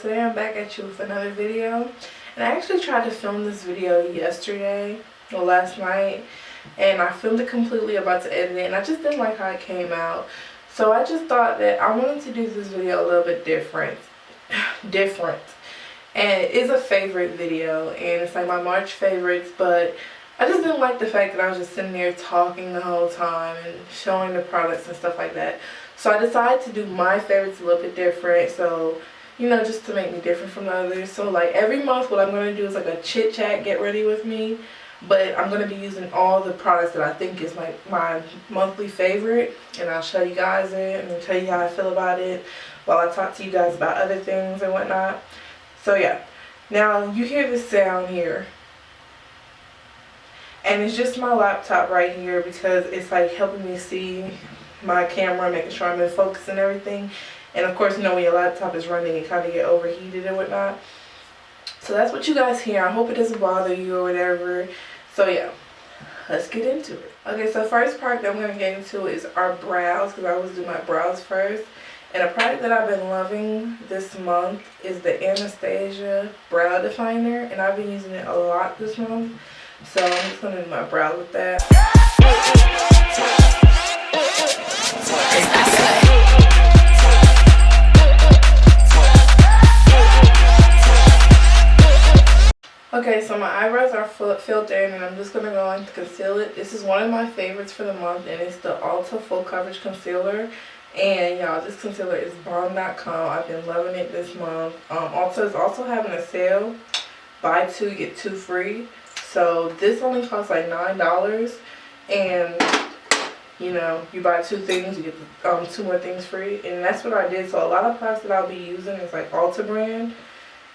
today I'm back at you with another video, and I actually tried to film this video yesterday or last night, and I filmed it completely, about to edit it, and I just didn't like how it came out. So I just thought that I wanted to do this video a little bit different, and it is a favorite video, and it's like my March favorites, but I just didn't like the fact that I was just sitting there talking the whole time and showing the products and stuff like that. So I decided to do my favorites a little bit different, so, you know, just to make me different from the others. So like every month what I'm going to do is like a chit chat, get ready with me, but I'm going to be using all the products that I think is my monthly favorite, and I'll show you guys it and tell you how I feel about it while I talk to you guys about other things and whatnot. So yeah, now you hear this sound here, and it's just my laptop right here because it's like helping me see my camera, making sure I'm in focus and everything. And of course, you know, when your laptop is running, it kind of get overheated and whatnot. So that's what you guys hear. I hope it doesn't bother you or whatever. So yeah, let's get into it. Okay, so first product that I'm going to get into is our brows, because I always do my brows first. And a product that I've been loving this month is the Anastasia Brow Definer, and I've been using it a lot this month. So I'm just going to do my brows with that. Okay, so my eyebrows are filled in, and I'm just going to go in to conceal it. This is one of my favorites for the month, and it's the Ulta Full Coverage Concealer. And y'all, this concealer is bomb.com. I've been loving it this month. Ulta is also having a sale. Buy two, get two free. So this only costs like $9. And you know, you buy two things, you get two more things free. And that's what I did. So a lot of products that I'll be using is like Ulta brand.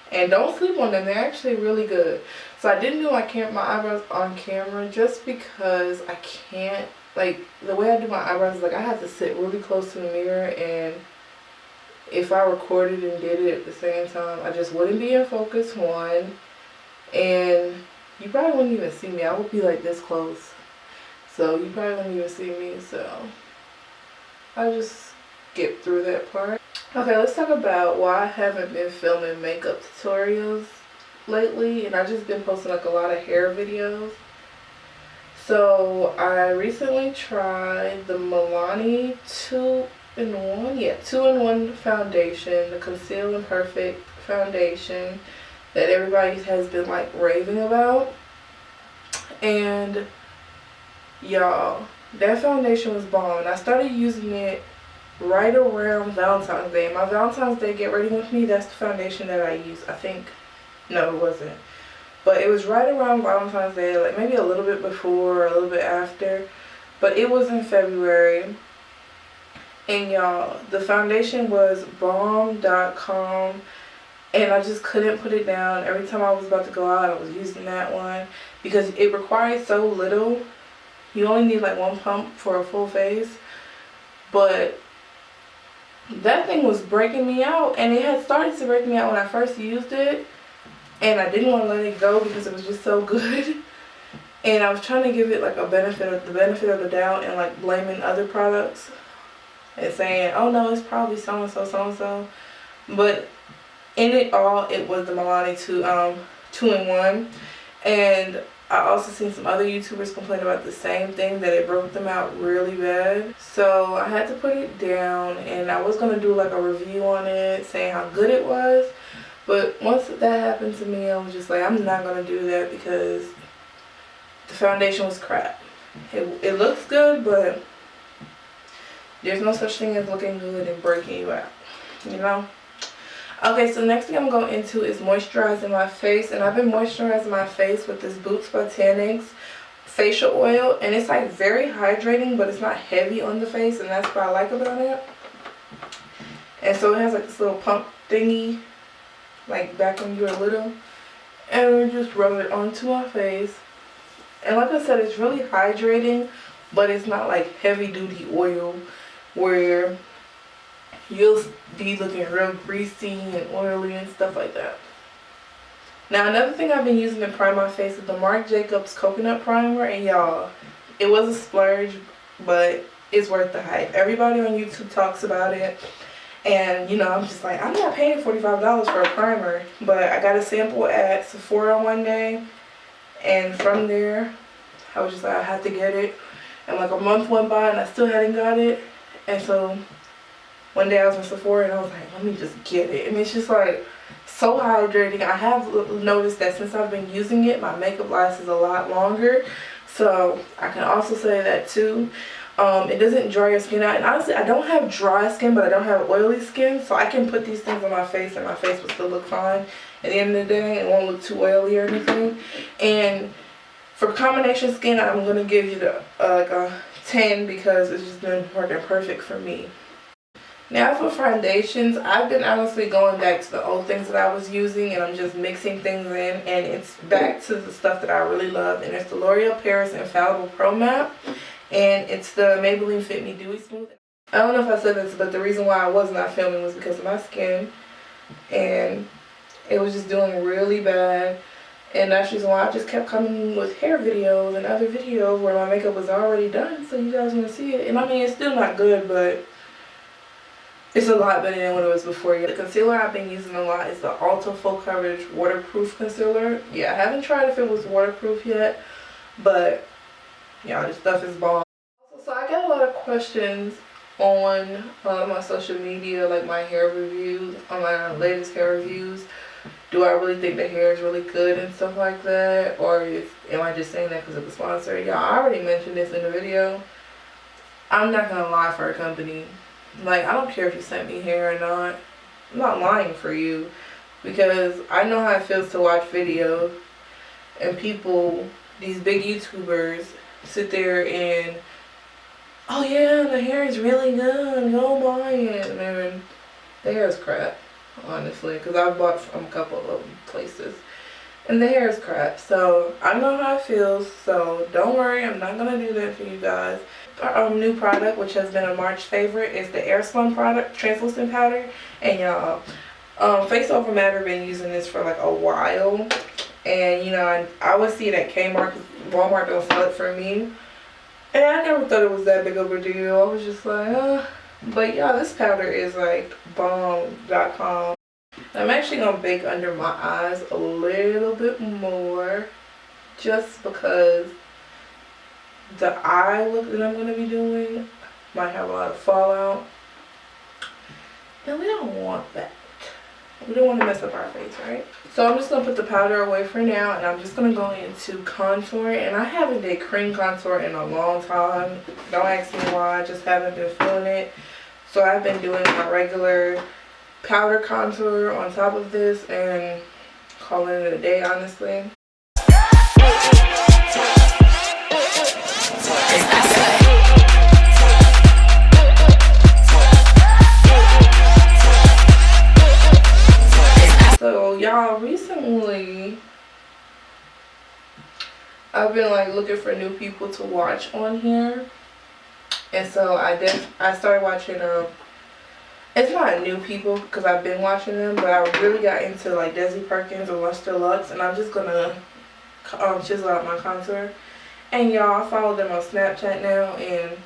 And don't sleep on them, they're actually really good. So I didn't do my eyebrows on camera just because I can't, like, the way I do my eyebrows is like I have to sit really close to the mirror, and if I recorded and did it at the same time, I just wouldn't be in focus, one, and you probably wouldn't even see me. I would be like this close, so you probably wouldn't even see me, so I'll just skip through that part. Okay, let's talk about why I haven't been filming makeup tutorials lately, and I've just been posting like a lot of hair videos. So I recently tried the Milani 2-in-1, yeah, 2-in-1 foundation, the Conceal and Perfect foundation that everybody has been like raving about. And y'all, that foundation was bomb, and I started using it right around Valentine's Day. My Valentine's Day get ready with me, that's the foundation that I used. I think, no, it wasn't, but it was right around Valentine's Day, like maybe a little bit before or a little bit after, but it was in February. And y'all, the foundation was bomb.com, and I just couldn't put it down. Every time I was about to go out, I was using that one because it requires so little. You only need like one pump for a full face, but that thing was breaking me out, and it had started to break me out when I first used it, and I didn't want to let it go because it was just so good. And I was trying to give it like the benefit of the doubt, and like blaming other products and saying, oh no, it's probably so and so, but in it all, it was the Milani 2-in-1. And I also seen some other YouTubers complain about the same thing, that it broke them out really bad. So I had to put it down, and I was going to do like a review on it saying how good it was. But once that happened to me, I was just like, I'm not going to do that because the foundation was crap. It looks good, but there's no such thing as looking good and breaking you out, you know? Okay, so next thing I'm going into is moisturizing my face, and I've been moisturizing my face with this Boots Botanics facial oil, and it's like very hydrating, but it's not heavy on the face, and that's what I like about it. And so it has like this little pump thingy, like back when you were little, and we just rub it onto my face. And like I said, it's really hydrating, but it's not like heavy duty oil where you'll be looking real greasy and oily and stuff like that. Now, another thing I've been using to prime my face is the Marc Jacobs Coconut Primer, and y'all, it was a splurge, but it's worth the hype. Everybody on YouTube talks about it, And, you know, I'm just like, I'm not paying $45 for a primer. But I got a sample at Sephora one day. And from there, I was just like, I had to get it. And like a month went by and I still hadn't got it. And so one day I was in Sephora and I was like, let me just get it. And it's just like so hydrating. I have noticed that since I've been using it, my makeup lasts a lot longer. So I can also say that too. It doesn't dry your skin out. And honestly, I don't have dry skin, but I don't have oily skin. So I can put these things on my face and my face will still look fine. At the end of the day, it won't look too oily or anything. And for combination skin, I'm going to give you the like a 10 because it's just been working perfect for me. Now for foundations, I've been honestly going back to the old things that I was using and I'm just mixing things in, and it's back to the stuff that I really love, and it's the L'Oreal Paris Infallible Pro Map, and it's the Maybelline Fit Me Dewy Smooth. I don't know if I said this, but the reason why I was not filming was because of my skin, and it was just doing really bad, and that's the reason why I just kept coming with hair videos and other videos where my makeup was already done, so you guys want to see it. And I mean, it's still not good, but it's a lot better than what it was before. The concealer I've been using a lot is the Ulta Full Coverage Waterproof Concealer. Yeah, I haven't tried if it was waterproof yet, but yeah, this stuff is bomb. So I got a lot of questions on my social media, like my hair reviews, on my latest hair reviews. Do I really think the hair is really good and stuff like that, or am I just saying that because of the sponsor? Yeah, I already mentioned this in the video. I'm not gonna lie for a company. Like, I don't care if you sent me hair or not. I'm not lying for you, because I know how it feels to watch videos and people, these big YouTubers, sit there and, oh yeah, the hair is really good, go buy it. And then the hair is crap, honestly, because I've bought from a couple of places and the hair is crap. So I know how it feels, so don't worry, I'm not gonna do that for you guys. New product, which has been a March favorite, is the Airspun product translucent powder. And y'all, Face Over Matter, been using this for like a while, and you know, I would see it at Kmart because Walmart don't sell it for me, and I never thought it was that big of a deal. I was just like, but yeah, this powder is like bomb.com. I'm actually gonna bake under my eyes a little bit more, just because the eye look that I'm going to be doing might have a lot of fallout, and we don't want that. We don't want to mess up our face, right? So I'm just going to put the powder away for now, and I'm just going to go into contour. And I haven't did cream contour in a long time. Don't ask me why, I just haven't been feeling it. So I've been doing my regular powder contour on top of this and calling it a day, honestly. So y'all, recently I've been like looking for new people to watch on here, and so I started watching it's not new people because I've been watching them, but I really got into like Desi Perkins or Luster Lux, and I'm just gonna chisel out my contour. And y'all, I follow them on Snapchat now, and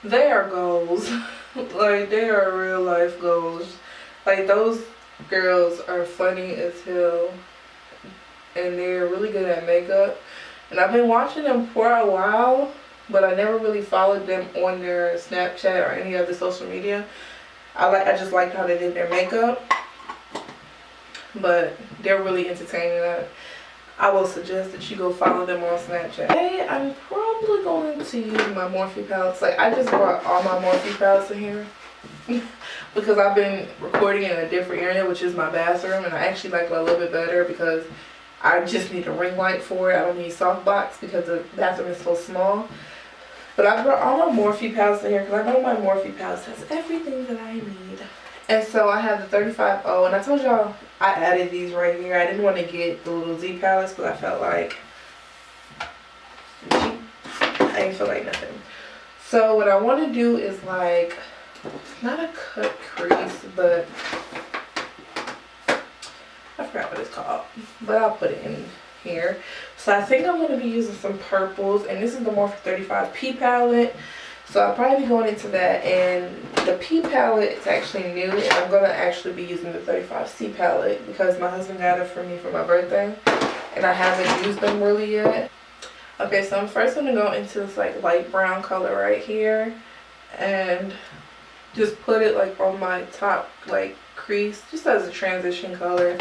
they are goals. Like, they are real life goals. Like, those girls are funny as hell, and they're really good at makeup. And I've been watching them for a while, but I never really followed them on their Snapchat or any other social media. I just liked how they did their makeup, but they're really entertaining. I will suggest that you go follow them on Snapchat. Hey, I'm probably going to use my Morphe palettes. Like, I just brought all my Morphe palettes in here because I've been recording in a different area, which is my bathroom, and I actually like it a little bit better because I just need a ring light for it. I don't need softbox because the bathroom is so small. But I brought all my Morphe palettes in here because I know my Morphe palettes has everything that I need. And so I have the 35O, and I told y'all I added these right here. I didn't want to get the little Z palettes because I felt like I didn't feel like nothing. So what I want to do is like, not a cut crease, but I forgot what it's called, but I'll put it in here. So I think I'm going to be using some purples, and this is the Morphe 35P palette. So I'll probably be going into that, and the P palette is actually new, and I'm going to actually be using the 35C palette because my husband got it for me for my birthday, and I haven't used them really yet. Okay, so I'm first going to go into this like light brown color right here, and just put it like on my top like crease, just as a transition color,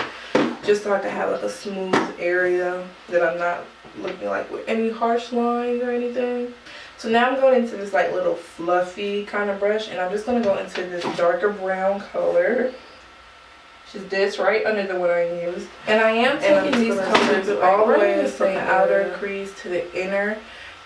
just so I can have like a smooth area that I'm not looking like with any harsh lines or anything. So now I'm going into this like little fluffy kind of brush, and I'm just going to go into this darker brown color, which is this right under the one I used. And I am taking these colors all the way from the outer crease to the inner,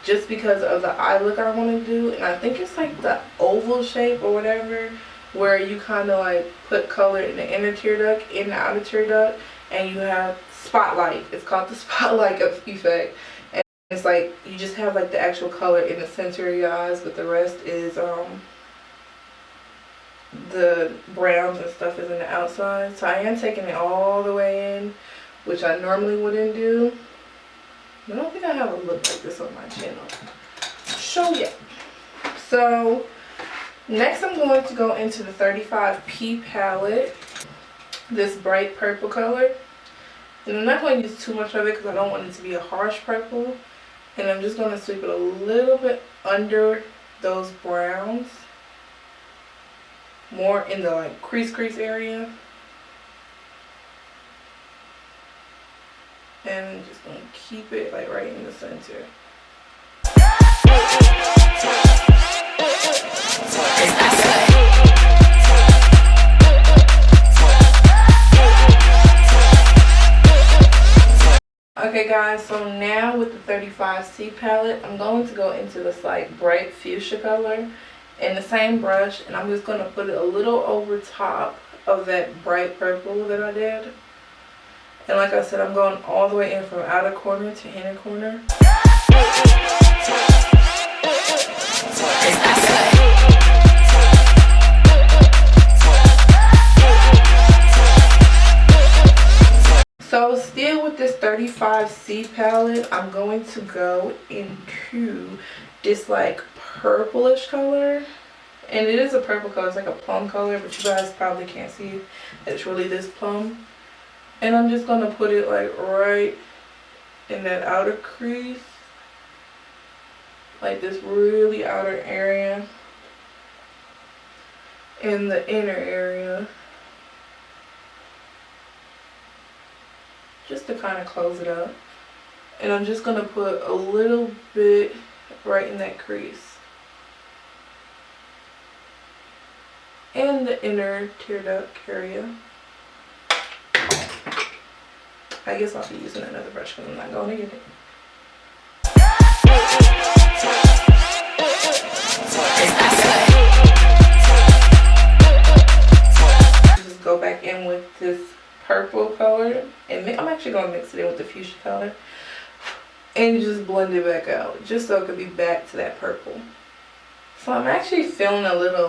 just because of the eye look I want to do. And I think it's like the oval shape or whatever, where you kind of like put color in the inner tear duct, in the outer tear duct, and you have spotlight. It's called the spotlight effect. It's like you just have like the actual color in the center of your eyes, but the rest is the browns and stuff is in the outside. So I am taking it all the way in, which I normally wouldn't do. I don't think I have a look like this on my channel. So yeah. So next I'm going to go into the 35P palette, this bright purple color. And I'm not going to use too much of it because I don't want it to be a harsh purple. And I'm just going to sweep it a little bit under those browns, more in the like crease area. And I'm just going to keep it like right in the center. Okay guys, so now with the 35C palette, I'm going to go into this like bright fuchsia color in the same brush, and I'm just going to put it a little over top of that bright purple that I did. And like I said, I'm going all the way in from outer corner to inner corner. So still with this 35C palette, I'm going to go into this like purplish color. And it is a purple color, it's like a plum color, but you guys probably can't see it's really this plum. And I'm just going to put it like right in that outer crease, like this really outer area, in the inner area, just to kind of close it up. And I'm just going to put a little bit right in that crease and the inner tear duct area. I guess I'll be using another brush because I'm not going to get it. Just go back in with this purple color, and I'm actually going to mix it in with the fuchsia color and just blend it back out, just so it could be back to that purple. So I'm actually feeling a little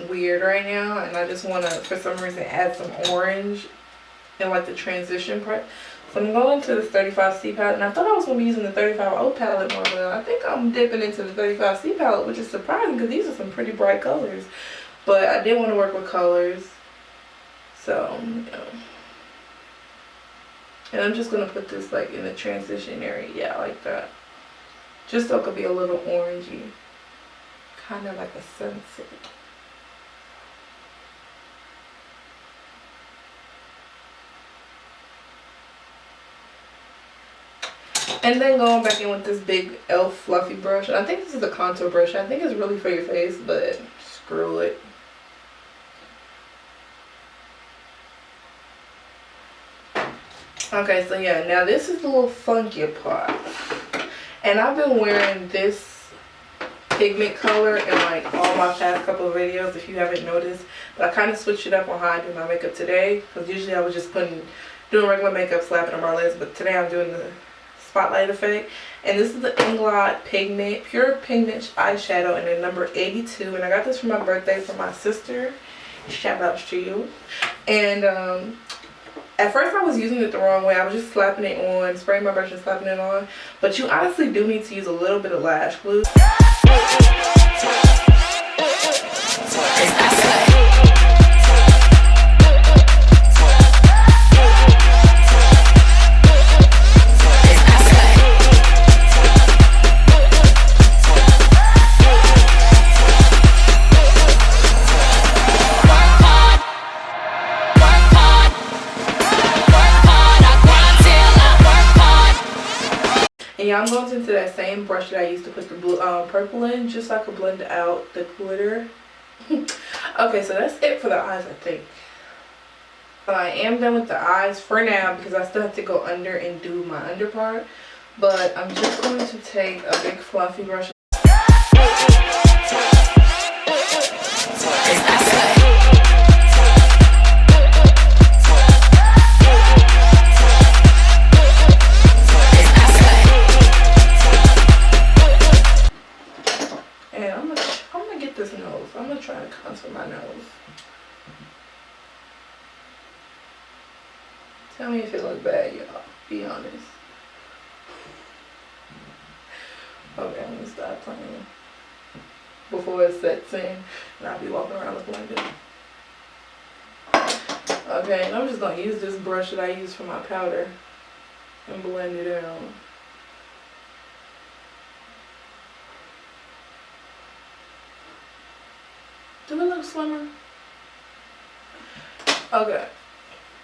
weird right now, and I just want to, for some reason, add some orange in like the transition part. So I'm going to this 35C palette, and I thought I was going to be using the 35O palette more, but I think I'm dipping into the 35C palette, which is surprising because these are some pretty bright colors. But I did want to work with colors, so you know. And I'm just going to put this like in the transition area, yeah, like that, just so it could be a little orangey, kind of like a sunset. And then going back in with this big e.l.f. fluffy brush. And I think this is a contour brush. I think it's really for your face, but screw it. Okay, so yeah, now this is the little funky part. And I've been wearing this pigment color in like all my past couple of videos, if you haven't noticed. But I kind of switched it up on how I do my makeup today. Because usually I was just doing regular makeup, slapping on my lids. But today I'm doing the spotlight effect, and this is the Inglot pigment pure pigment eyeshadow in the number 82, and I got this for my birthday from my sister. Shout outs to you. And at first I was using it the wrong way. I was just slapping it on, spraying my brush and slapping it on, but you honestly do need to use a little bit of lash glue. And yeah, I'm going into that same brush that I used to put the blue, purple in, just so I could blend out the glitter. Okay, so that's it for the eyes, I think. I am done with the eyes for now because I still have to go under and do my under part. But I'm just going to take a big fluffy brush. And I'm gonna get this nose. I'm gonna try to contour my nose. Tell me if it looks bad, y'all. Be honest. Okay, I'm gonna stop playing before it sets in and I'll be walking around looking like this. Okay, and I'm just gonna use this brush that I use for my powder and blend it out. Do it look slimmer? Okay.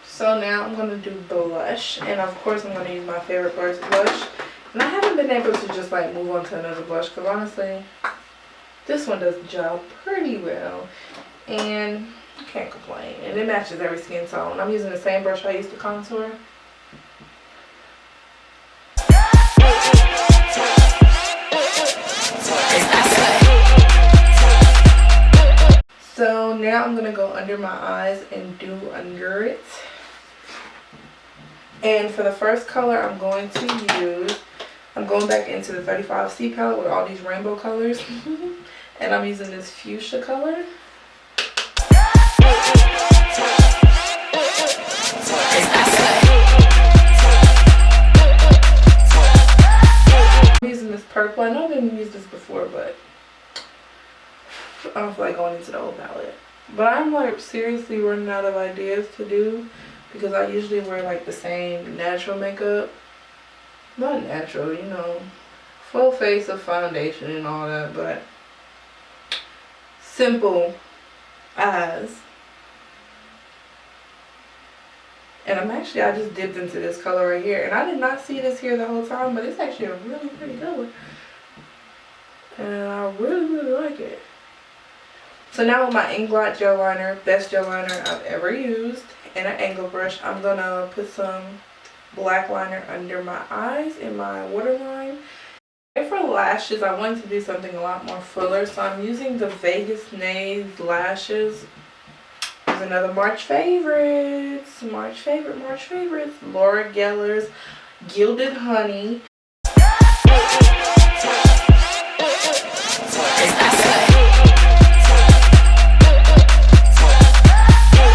So now I'm going to do blush, and of course I'm going to use my favorite blush. And I haven't been able to just like move on to another blush because honestly, this one does the job pretty well. And I can't complain. And it matches every skin tone. I'm using the same brush I used to contour. So now I'm going to go under my eyes and do under it. And for the first color I'm going back into the 35C palette with all these rainbow colors. And I'm using this fuchsia color. I'm using this purple. I know I didn't use this before, but I don't feel like going into the old palette. But I'm like seriously running out of ideas to do because I usually wear like the same natural makeup. Not natural, you know, full face of foundation and all that, but simple eyes. And I just dipped into this color right here. And I did not see this here the whole time, but it's actually a really pretty color. And I really, really like it. So now with my Inglot gel liner, best gel liner I've ever used, and an angle brush, I'm going to put some black liner under my eyes in my waterline. And for lashes, I wanted to do something a lot more fuller, so I'm using the Vegas Nays lashes. There's another March favorites, Laura Geller's Gilded Honey.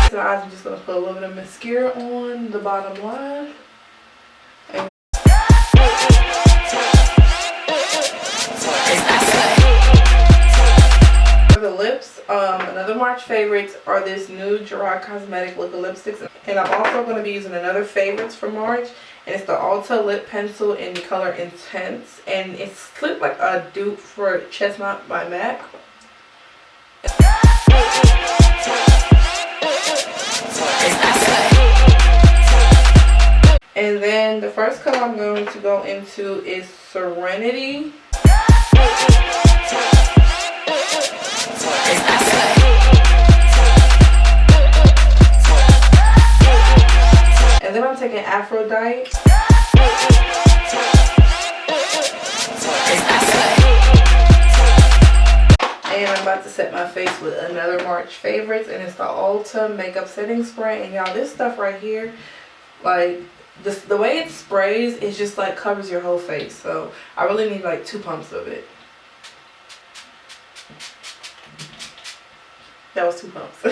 So I'm just going to put a little bit of mascara on the bottom line. And for the lips, another March favorites are this new Gerard Cosmetic liquid lipsticks. And I'm also going to be using another favorites for March. And it's the Ulta Lip Pencil in the color Intense. And it's looked like a dupe for Chestnut by MAC. And then the first color I'm going to go into is Serenity. And then I'm taking Aphrodite. And I'm about to set my face with another March favorites, and it's the Ulta Makeup Setting Spray. And y'all, this stuff right here, like the way it sprays, it just like covers your whole face. So I really need like 2 pumps of it. That was 2 pumps.